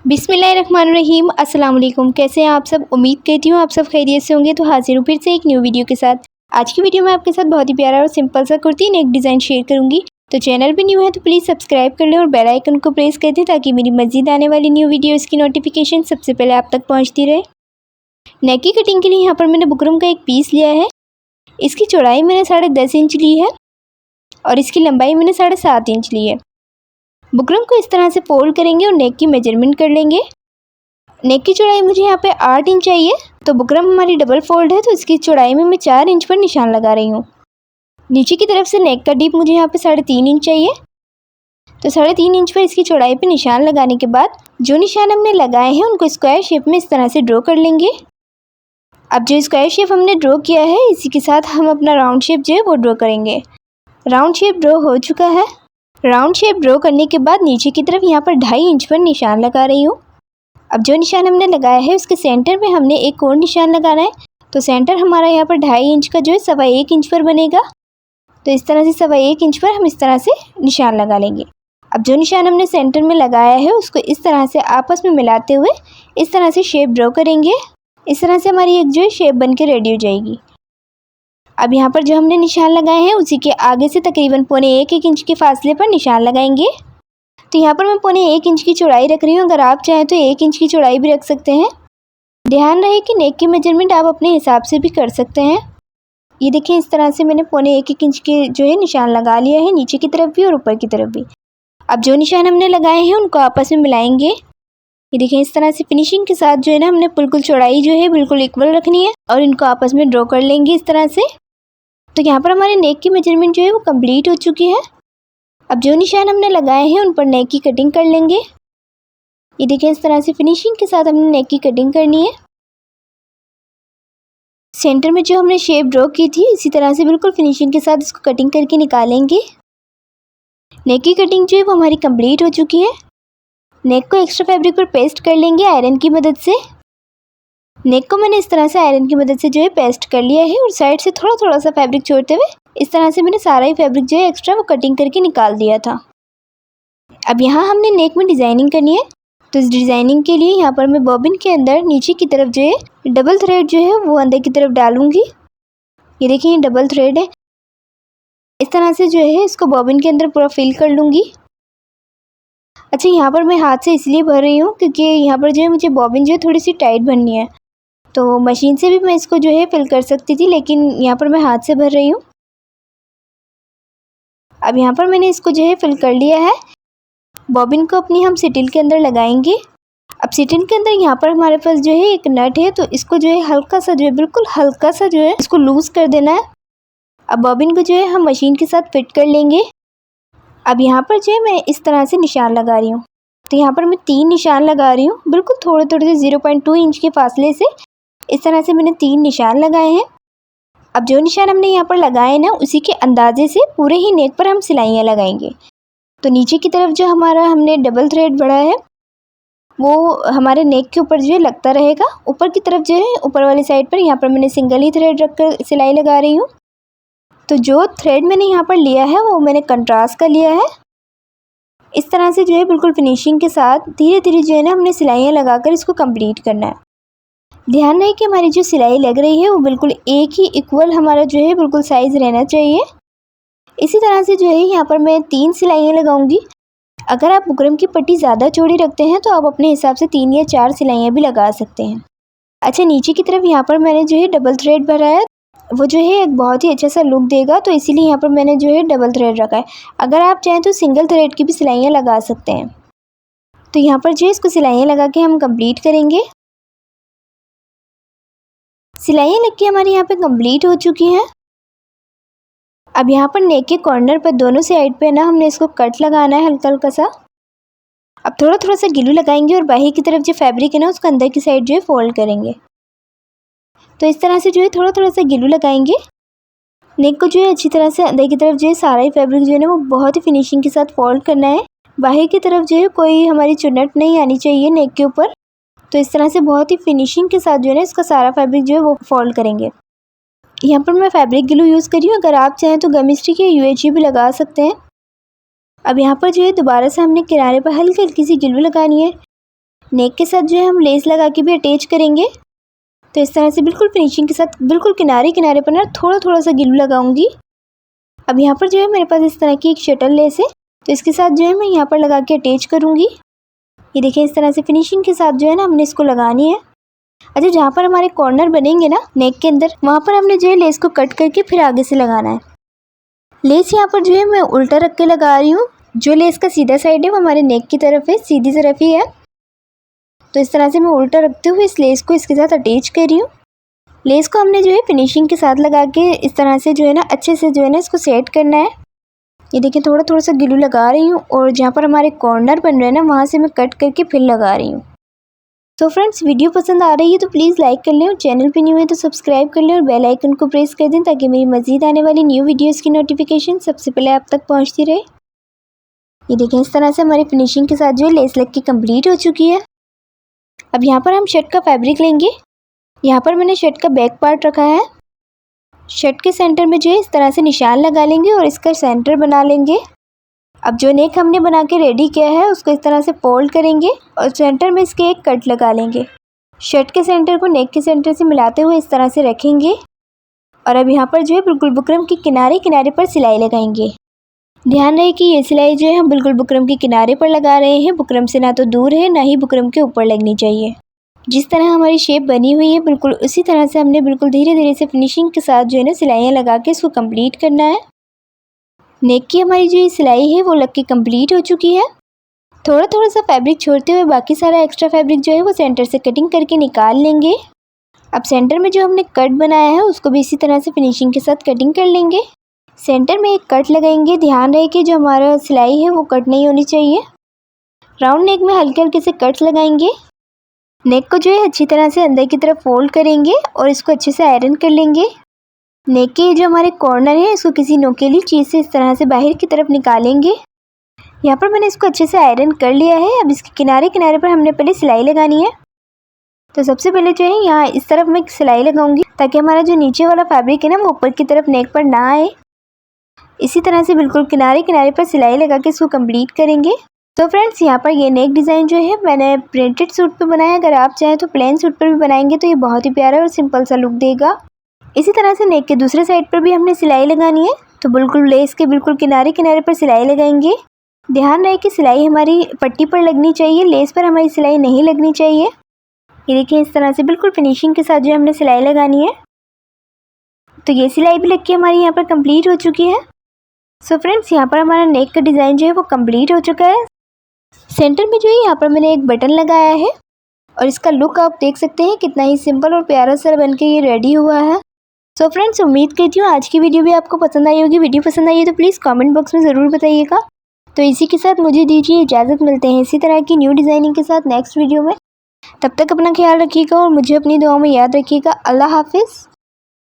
बिस्मिल्लाहिर्रहमानिर्रहीम। अस्सलाम वालेकुम। कैसे हैं आप सब? उम्मीद करती हूँ आप सब खैरियत से होंगे। तो हाजिर हूँ फिर से एक न्यू वीडियो के साथ। आज की वीडियो में आपके साथ बहुत ही प्यारा और सिंपल सा कुर्ती नेक डिज़ाइन शेयर करूँगी। तो चैनल पे न्यू है तो प्लीज़ सब्सक्राइब कर लें और बेल आइकन को प्रेस कर दें ताकि मेरी मज़ीद आने वाली न्यू वीडियोज़ की नोटिफिकेशन सबसे पहले आप तक पहुँचती रहे। नेक की कटिंग के लिए यहाँ पर मैंने बुकरम का एक पीस लिया है। इसकी चौड़ाई मैंने 10.5 इंच ली है और इसकी लंबाई मैंने 7.5 इंच ली है। बुकरम को इस तरह से फोल्ड करेंगे और नेक की मेजरमेंट कर लेंगे। नेक की चौड़ाई मुझे यहाँ पे 8 इंच चाहिए। तो बुकरम हमारी डबल फोल्ड है तो इसकी चौड़ाई में मैं 4 इंच पर निशान लगा रही हूँ। नीचे की तरफ से नेक का डीप मुझे यहाँ पे 3.5 इंच चाहिए। तो 3.5 इंच पर इसकी चौड़ाई पे निशान लगाने के बाद जो निशान हमने लगाए हैं उनको स्क्वायर शेप में इस तरह से ड्रॉ कर लेंगे। अब जो स्क्वायर शेप हमने ड्रॉ किया है इसी के साथ हम अपना राउंड शेप जो है वो ड्रॉ करेंगे। राउंड शेप ड्रॉ हो चुका है। राउंड शेप ड्रॉ करने के बाद नीचे की तरफ यहाँ पर 2.5 इंच पर निशान लगा रही हूँ। अब जो निशान हमने लगाया है उसके सेंटर में हमने एक और निशान लगाना है। तो सेंटर हमारा यहाँ पर 2.5 इंच का जो है 1.25 इंच पर बनेगा। तो इस तरह से 1.25 इंच पर हम इस तरह से निशान लगा लेंगे। अब जो निशान हमने सेंटर में लगाया है उसको इस तरह से आपस में मिलाते हुए इस तरह से शेप ड्रॉ करेंगे। इस तरह से हमारी एक जो है शेप बन के रेडी हो जाएगी। अब यहाँ पर जो हमने निशान लगाए हैं उसी के आगे से तकरीबन 1.25 इंच के फासले पर निशान लगाएंगे। तो यहाँ पर मैं 1.25 इंच की चौड़ाई रख रही हूँ। अगर आप चाहें तो 1 इंच की चौड़ाई भी रख सकते हैं। ध्यान रहे कि नेक की मेजरमेंट आप अपने हिसाब से भी कर सकते हैं। ये देखिए इस तरह से मैंने 1.25 इंच के जो है निशान लगा लिया है, नीचे की तरफ भी और ऊपर की तरफ भी। अब जो निशान हमने लगाए हैं उनको आपस में मिलाएंगे। ये देखिए इस तरह से फिनिशिंग के साथ जो है ना हमने बिल्कुल चौड़ाई जो है बिल्कुल इक्वल रखनी है और इनको आपस में ड्रॉ कर लेंगे इस तरह से। तो यहाँ पर हमारे नेक की मेजरमेंट जो है वो कंप्लीट हो चुकी है। अब जो निशान हमने लगाए हैं उन पर नेक की कटिंग कर लेंगे। ये देखिए इस तरह से फिनिशिंग के साथ हमने नेक की कटिंग करनी है। सेंटर में जो हमने शेप ड्रॉ की थी इसी तरह से बिल्कुल फिनिशिंग के साथ इसको कटिंग करके निकालेंगे। नेक की कटिंग जो है वो हमारी कंप्लीट हो चुकी है। नेक को एक्स्ट्रा फैब्रिक पर पेस्ट कर लेंगे आयरन की मदद से। नेक को मैंने इस तरह से आयरन की मदद से जो है पेस्ट कर लिया है और साइड से थोड़ा थोड़ा सा फैब्रिक छोड़ते हुए इस तरह से मैंने सारा ही फैब्रिक जो है एक्स्ट्रा वो कटिंग करके निकाल दिया था। अब यहाँ हमने नेक में डिज़ाइनिंग करनी है। तो इस डिज़ाइनिंग के लिए यहाँ पर मैं बॉबिन के अंदर नीचे की तरफ जो है डबल थ्रेड जो है वो अंदर की तरफ डालूंगी। ये देखिए ये डबल थ्रेड है। इस तरह से जो है इसको बॉबिन के अंदर पूरा फिल कर लूँगी। अच्छा यहाँ पर मैं हाथ से इसलिए भर रही हूँ क्योंकि यहाँ पर जो है मुझे बॉबिन जो है थोड़ी सी टाइट भरनी है। तो मशीन से भी मैं इसको जो है फिल कर सकती थी लेकिन यहाँ पर मैं हाथ से भर रही हूँ। अब यहाँ पर मैंने इसको जो है फिल कर लिया है। बॉबिन को अपनी हम सिटिल के अंदर लगाएंगे। अब सिटिल के अंदर यहाँ पर हमारे पास जो है एक नट है तो इसको जो है हल्का सा जो है बिल्कुल हल्का सा जो है इसको लूज़ कर देना है। अब बॉबिन को जो है हम मशीन के साथ फिट कर लेंगे। अब यहाँ पर जो है मैं इस तरह से निशान लगा रही हूँ। तो यहाँ पर मैं 3 निशान लगा रही हूँ बिल्कुल थोड़े थोड़े से 0.2 इंच के फासले से। इस तरह से मैंने 3 निशान लगाए हैं। अब जो निशान हमने यहाँ पर लगाए ना उसी के अंदाजे से पूरे ही नेक पर हम सिलाइयाँ लगाएंगे। तो नीचे की तरफ जो हमारा हमने डबल थ्रेड बढ़ा है वो हमारे नेक के ऊपर जो है लगता रहेगा। ऊपर की तरफ जो है ऊपर वाली साइड पर यहाँ पर मैंने सिंगल ही थ्रेड रखकर सिलाई लगा रही हूँ। तो जो थ्रेड मैंने यहाँ पर लिया है वो मैंने कंट्रास्ट का लिया है। इस तरह से जो है बिल्कुल फिनिशिंग के साथ धीरे धीरे जो है ना हमने सिलाइयाँ लगाकर इसको कंप्लीट करना है। ध्यान रहे कि हमारी जो सिलाई लग रही है वो बिल्कुल एक ही इक्वल हमारा जो है बिल्कुल साइज़ रहना चाहिए। इसी तरह से जो है यहाँ पर मैं 3 सिलाइयाँ लगाऊंगी। अगर आप बुकरम की पट्टी ज़्यादा चौड़ी रखते हैं तो आप अपने हिसाब से 3 या 4 सिलाइयाँ भी लगा सकते हैं। अच्छा नीचे की तरफ यहाँ पर मैंने जो है डबल थ्रेड भरा है। वो जो है एक बहुत ही अच्छा सा लुक देगा तो इसीलिए यहाँ पर मैंने जो है डबल थ्रेड रखा है। अगर आप चाहें तो सिंगल थ्रेड की भी सिलाइयाँ लगा सकते हैं। तो यहाँ पर जो है इसको सिलाइयाँ लगा के हम कंप्लीट करेंगे। सिलाइयाँ लग के हमारी यहाँ पे कंप्लीट हो चुकी हैं। अब यहाँ पर नेक के कॉर्नर पर दोनों साइड पे ना हमने इसको कट लगाना है हल्का हल्का सा। अब थोड़ा थोड़ा सा गिलू लगाएंगे और बाहर की तरफ जो फैब्रिक है ना उसको अंदर की साइड जो है फोल्ड करेंगे। तो इस तरह से जो है थोड़ा थोड़ा सा गिलू लगाएंगे। नेक को जो है अच्छी तरह से अंदर की तरफ जो है सारा ही फैब्रिक जो है ना वो बहुत ही फिनिशिंग के साथ फोल्ड करना है। बाहर की तरफ जो है कोई हमारी चुन्नट नहीं आनी चाहिए नेक के ऊपर। तो इस तरह से बहुत ही फिनिशिंग के साथ जो है ना इसका सारा फैब्रिक जो है वो फोल्ड करेंगे। यहाँ पर मैं फैब्रिक ग्लू यूज़ कर रही हूँ। अगर आप चाहें तो गम स्टिक या UHG भी लगा सकते हैं। अब यहाँ पर जो है दोबारा से हमने किनारे पर हल्की हल्की सी ग्लू लगानी है। नेक के साथ जो है हम लेस लगा के भी अटैच करेंगे। तो इस तरह से बिल्कुल फिनिशिंग के साथ बिल्कुल किनारे किनारे पर ना थोड़ा थोड़ा सा गिलू लगाऊंगी। अब यहाँ पर जो है मेरे पास इस तरह की एक शटल लेस है, तो इसके साथ जो है मैं यहाँ पर लगा के अटैच करूँगी। ये देखें, इस तरह से फिनिशिंग के साथ जो है ना हमने इसको लगानी है। अच्छा, जहाँ पर हमारे कॉर्नर बनेंगे ना नेक के अंदर, वहाँ पर हमने जो है लेस को कट करके फिर आगे से लगाना है। लेस यहाँ पर जो है मैं उल्टा रख के लगा रही हूँ। जो लेस का सीधा साइड है वो हमारे नेक की तरफ है, सीधी तरफ ही है। तो इस तरह से मैं उल्टा रखते हुए इस लेस को इसके साथ अटैच कर रही हूँ। लेस को हमने जो है फिनिशिंग के साथ लगा के इस तरह से जो है ना अच्छे से जो है ना इसको सेट करना है। ये देखिए, थोड़ा थोड़ा सा ग्लू लगा रही हूँ और जहाँ पर हमारे कॉर्नर बन रहे हैं ना वहाँ से मैं कट करके फिर लगा रही हूँ। तो फ्रेंड्स, वीडियो पसंद आ रही है तो प्लीज़ लाइक कर लें और चैनल पे न्यू है तो सब्सक्राइब कर लें और बेल आइकन को प्रेस कर दें ताकि मेरी मज़ीद आने वाली न्यू वीडियोस की नोटिफिकेशन सबसे पहले आप तक पहुंचती रहे। ये देखें, इस तरह से हमारी फिनिशिंग के साथ जो है लेस लग के कंप्लीट हो चुकी है। अब यहाँ पर हम शर्ट का फैब्रिक लेंगे। यहाँ पर मैंने शर्ट का बैक पार्ट रखा है। शर्ट के सेंटर में जो है इस तरह से निशान लगा लेंगे और इसका सेंटर बना लेंगे। अब जो नेक हमने बना के रेडी किया है उसको इस तरह से फोल्ड करेंगे और सेंटर में इसके एक कट लगा लेंगे। शर्ट के सेंटर को नेक के सेंटर से मिलाते हुए इस तरह से रखेंगे और अब यहाँ पर जो है बिल्कुल बुकरम के किनारे किनारे पर सिलाई लगाएंगे। ध्यान रहे कि ये सिलाई जो है हम बिल्कुल बुकरम के किनारे पर लगा रहे हैं, बुकरम से ना तो दूर है ना ही बुकरम के ऊपर लगनी चाहिए। जिस तरह हमारी शेप बनी हुई है बिल्कुल उसी तरह से हमने बिल्कुल धीरे धीरे से फिनिशिंग के साथ जो है ना सिलाइयाँ लगा के इसको कंप्लीट करना है। नेक की हमारी जो ये सिलाई है वो लग के कंप्लीट हो चुकी है। थोड़ा थोड़ा सा फैब्रिक छोड़ते हुए बाकी सारा एक्स्ट्रा फैब्रिक जो है वो सेंटर से कटिंग करके निकाल लेंगे। अब सेंटर में जो हमने कट बनाया है उसको भी इसी तरह से फिनिशिंग के साथ कटिंग कर लेंगे। सेंटर में एक कट लगाएंगे। ध्यान रहे कि जो हमारा सिलाई है वो कट नहीं होनी चाहिए। राउंड नेक में हल्के हल्के से कट्स लगाएंगे। नेक को जो है अच्छी तरह से अंदर की तरफ फोल्ड करेंगे और इसको अच्छे से आयरन कर लेंगे। नेक के जो हमारे कॉर्नर है इसको किसी नोकीली चीज़ से इस तरह से बाहर की तरफ निकालेंगे। यहाँ पर मैंने इसको अच्छे से आयरन कर लिया है। अब इसके किनारे किनारे पर हमने पहले सिलाई लगानी है। तो सबसे पहले जो है यहाँ इस तरफ मैं सिलाई लगाऊंगी ताकि हमारा जो नीचे वाला फैब्रिक है ना वो ऊपर की तरफ नेक पर ना आए। इसी तरह से बिल्कुल किनारे किनारे पर सिलाई लगा के इसको कंप्लीट करेंगे। तो फ्रेंड्स, यहाँ पर ये नेक डिज़ाइन जो है मैंने प्रिंटेड सूट पे बनाया। अगर आप चाहें तो प्लेन सूट पर भी बनाएंगे तो ये बहुत ही प्यारा और सिंपल सा लुक देगा। इसी तरह से नेक के दूसरे साइड पर भी हमने सिलाई लगानी है। तो बिल्कुल लेस के बिल्कुल किनारे किनारे पर सिलाई लगाएंगे। ध्यान रहे कि सिलाई हमारी पट्टी पर लगनी चाहिए, लेस पर हमारी सिलाई नहीं लगनी चाहिए। ये देखिए, इस तरह से बिल्कुल फिनिशिंग के साथ जो हमने सिलाई लगानी है। तो ये सिलाई भी लग के हमारी यहाँ पर कंप्लीट हो चुकी है। सो फ्रेंड्स, यहाँ पर हमारा नेक का डिज़ाइन जो है वो कंप्लीट हो चुका है। सेंटर में जो है यहाँ पर मैंने एक बटन लगाया है और इसका लुक आप देख सकते हैं कितना ही सिंपल और प्यारा सा बन के ये रेडी हुआ है। सो फ्रेंड्स, उम्मीद करती हूँ आज की वीडियो भी आपको पसंद आई होगी। वीडियो पसंद आई है तो प्लीज़ कमेंट बॉक्स में ज़रूर बताइएगा। तो इसी के साथ मुझे दीजिए इजाज़त। मिलते हैं इसी तरह की न्यू डिज़ाइनिंग के साथ नेक्स्ट वीडियो में। तब तक अपना ख्याल रखिएगा और मुझे अपनी दुआओं में याद रखिएगा। अल्लाह हाफिज़।